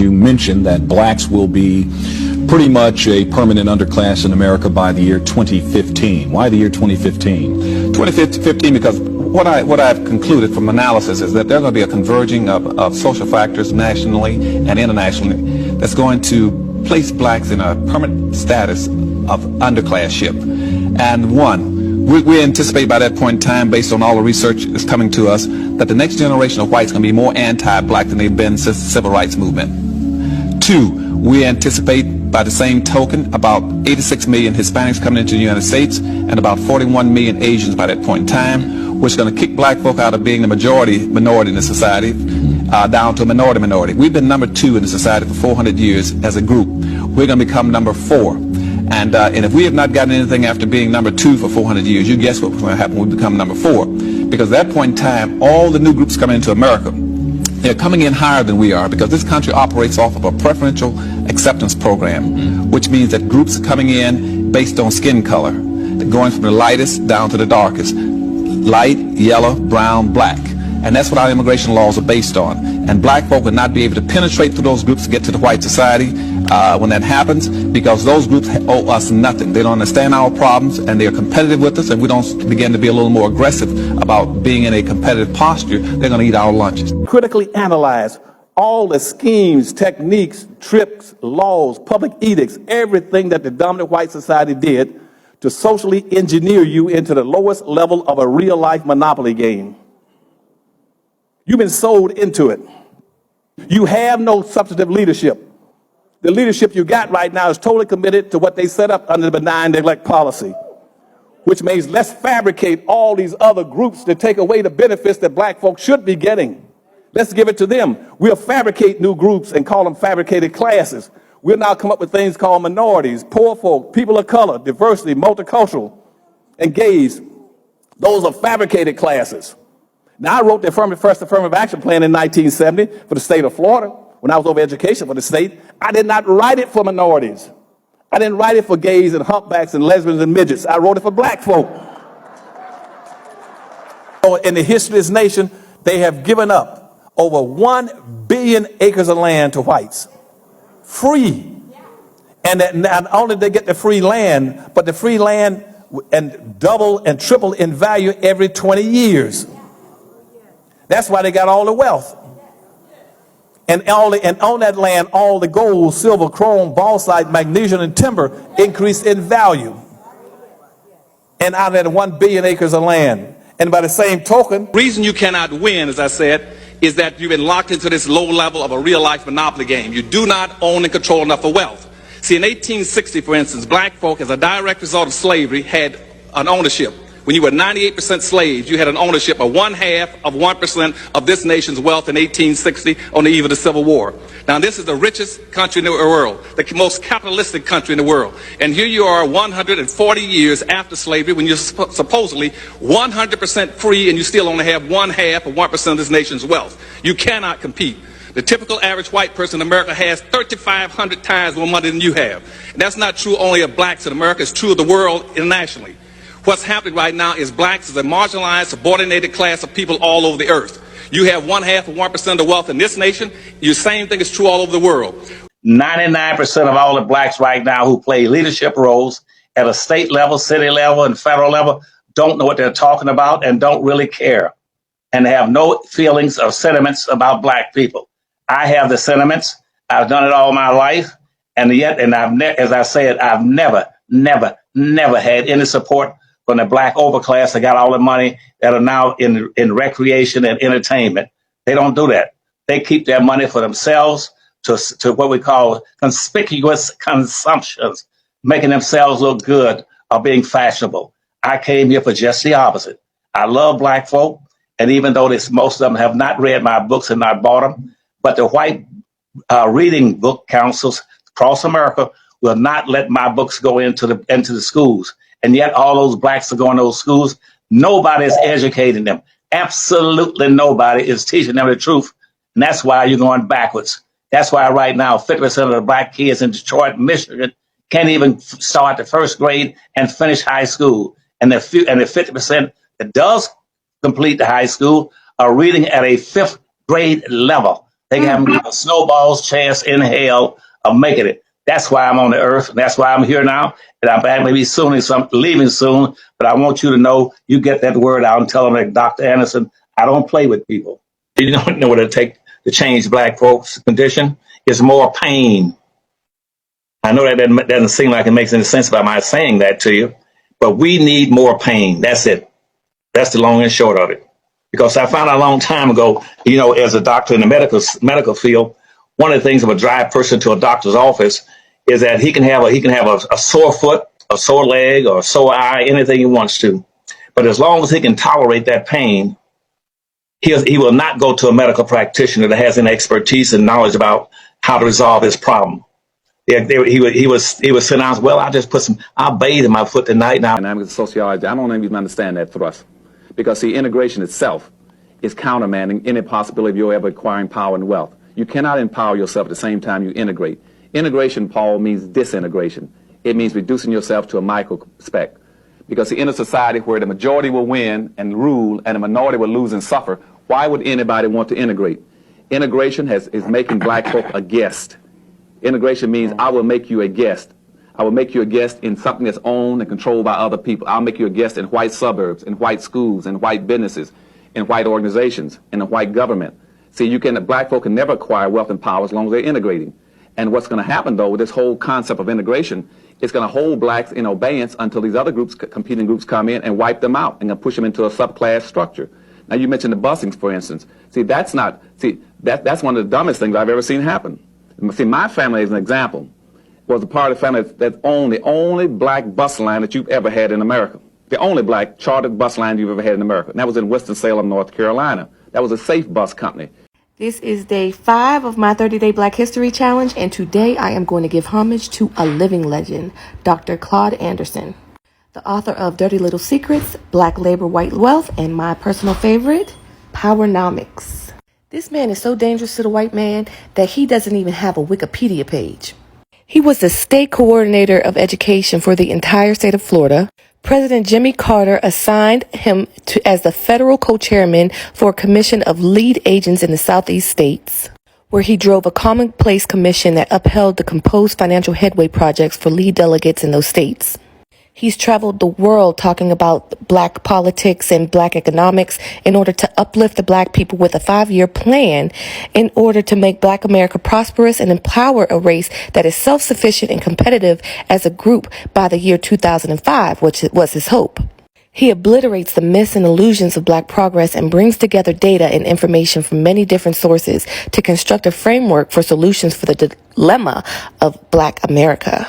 you mentioned that blacks will be pretty much a permanent underclass in America by the year 2015. Why the year 2015? 2015 because what I've concluded from analysis is that there's going to be a converging of social factors nationally and internationally that's going to place blacks in a permanent status of underclassship. And we anticipate by that point in time, based on all the research that's coming to us, that the next generation of whites are going to be more anti-black than they've been since the civil rights movement. 2, we anticipate by the same token about 86 million Hispanics coming into the United States and about 41 million Asians by that point in time, which is going to kick black folk out of being the minority in the society down to a minority. We've been number 2 in the society for 400 years as a group. We're going to become number 4. And if we have not gotten anything after being number 2 for 400 years, you guess what's going to happen when we become number 4. Because at that point in time, all the new groups coming into America, they're coming in higher than we are, because this country operates off of a preferential acceptance program, which means that groups are coming in based on skin color, going from the lightest down to the darkest, light, yellow, brown, black. And that's what our immigration laws are based on. And black folk will not be able to penetrate through those groups to get to the white society when that happens, because those groups owe us nothing. They don't understand our problems, and they are competitive with us, and we don't begin to be a little more aggressive about being in a competitive posture. They're going to eat our lunches. Critically analyze all the schemes, techniques, tricks, laws, public edicts, everything that the dominant white society did to socially engineer you into the lowest level of a real-life monopoly game. You've been sold into it. You have no substantive leadership. The leadership you got right now is totally committed to what they set up under the benign neglect policy, which means let's fabricate all these other groups to take away the benefits that black folks should be getting. Let's give it to them. We'll fabricate new groups and call them fabricated classes. We'll now come up with things called minorities, poor folk, people of color, diversity, multicultural, and gays. Those are fabricated classes. Now, I wrote the first affirmative action plan in 1970 for the state of Florida. When I was over education for the state, I did not write it for minorities. I didn't write it for gays and humpbacks and lesbians and midgets. I wrote it for black folk. In the history of this nation, they have given up over 1 billion acres of land to whites. Free. And that not only did they get the free land, but the free land and double and triple in value every 20 years. That's why they got all the wealth. And on that land, all the gold, silver, chrome, bauxite, magnesium, and timber increased in value. And out of that 1 billion acres of land. And by the same token, The reason you cannot win, as I said, is that you've been locked into this low level of a real-life monopoly game. You do not own and control enough of wealth. See, in 1860, for instance, black folk, as a direct result of slavery, had an ownership. When you were 98% slaves, you had an ownership of 0.5% of this nation's wealth in 1860 on the eve of the Civil War. Now, this is the richest country in the world, the most capitalistic country in the world. And here you are 140 years after slavery, when you're supposedly 100% free, and you still only have 0.5% of this nation's wealth. You cannot compete. The typical average white person in America has 3,500 times more money than you have. And that's not true only of blacks in America, it's true of the world internationally. What's happening right now is blacks is a marginalized, subordinated class of people all over the earth. You have 0.5% of the wealth in this nation. The same thing is true all over the world. 99% of all the blacks right now who play leadership roles at a state level, city level, and federal level don't know what they're talking about and don't really care and have no feelings or sentiments about black people. I have the sentiments. I've done it all my life. And as I said, I've never had any support from the black overclass that got all the money that are now in recreation and entertainment. They don't do that. They keep their money for themselves to what we call conspicuous consumptions, making themselves look good or being fashionable. I came here for just the opposite. I love black folk, and even though most of them have not read my books and not bought them, but the white reading book councils across America will not let my books go into the schools. And yet all those blacks are going to those schools. Nobody is educating them. Absolutely nobody is teaching them the truth. And that's why you're going backwards. That's why right now 50% of the black kids in Detroit, Michigan can't even start the first grade and finish high school. And the 50% that does complete the high school are reading at a 5th grade level. They haven't given a snowball's chance in hell of making it. That's why I'm on the earth. That's why I'm here now. And I'm back maybe soon, so I'm leaving soon. But I want you to know, you get that word out and tell them that Dr. Anderson, I don't play with people. You don't know what it'll take to change black folks' condition. It's more pain. I know that doesn't seem like it makes any sense by my saying that to you, but we need more pain. That's it. That's the long and short of it. Because I found out a long time ago, as a doctor in the medical field, one of the things of a drive person to a doctor's office is that he can have a sore foot, a sore leg, or a sore eye, anything he wants to. But as long as he can tolerate that pain, he will not go to a medical practitioner that has any expertise and knowledge about how to resolve his problem. He was sitting down. Well, I'll bathe in my foot tonight now. And I'm a sociologist. I don't even understand that thrust. Because, see, integration itself is countermanding any possibility of you ever acquiring power and wealth. You cannot empower yourself at the same time you integrate. Integration, Paul, means disintegration. It means reducing yourself to a micro-spec. Because in a society where the majority will win and rule and the minority will lose and suffer, why would anybody want to integrate? Integration is making black folk a guest. Integration means I will make you a guest. I will make you a guest in something that's owned and controlled by other people. I'll make you a guest in white suburbs, in white schools, in white businesses, in white organizations, in a white government. See, black folk can never acquire wealth and power as long as they're integrating. And what's going to happen, though, with this whole concept of integration, it's going to hold blacks in abeyance until these other groups, competing groups, come in and wipe them out and push them into a subclass structure. Now, you mentioned the busings, for instance. See, that's one of the dumbest things I've ever seen happen. See, my family, as an example, was a part of the family that's the only black bus line that you've ever had in America. The only black chartered bus line you've ever had in America. And that was in Winston-Salem, North Carolina. That was a safe bus company. This is day 5 of my 30-day Black History Challenge, and today I am going to give homage to a living legend, Dr. Claude Anderson, the author of Dirty Little Secrets, Black Labor, White Wealth, and my personal favorite, Powernomics. This man is so dangerous to the white man that he doesn't even have a Wikipedia page. He was the state coordinator of education for the entire state of Florida. President Jimmy Carter assigned him as the federal co-chairman for a commission of lead agents in the Southeast states, where he drove a commonplace commission that upheld the composed financial headway projects for lead delegates in those states. He's traveled the world talking about black politics and black economics in order to uplift the black people with a 5-year plan in order to make black America prosperous and empower a race that is self-sufficient and competitive as a group by the year 2005, which was his hope. He obliterates the myths and illusions of black progress and brings together data and information from many different sources to construct a framework for solutions for the dilemma of black America.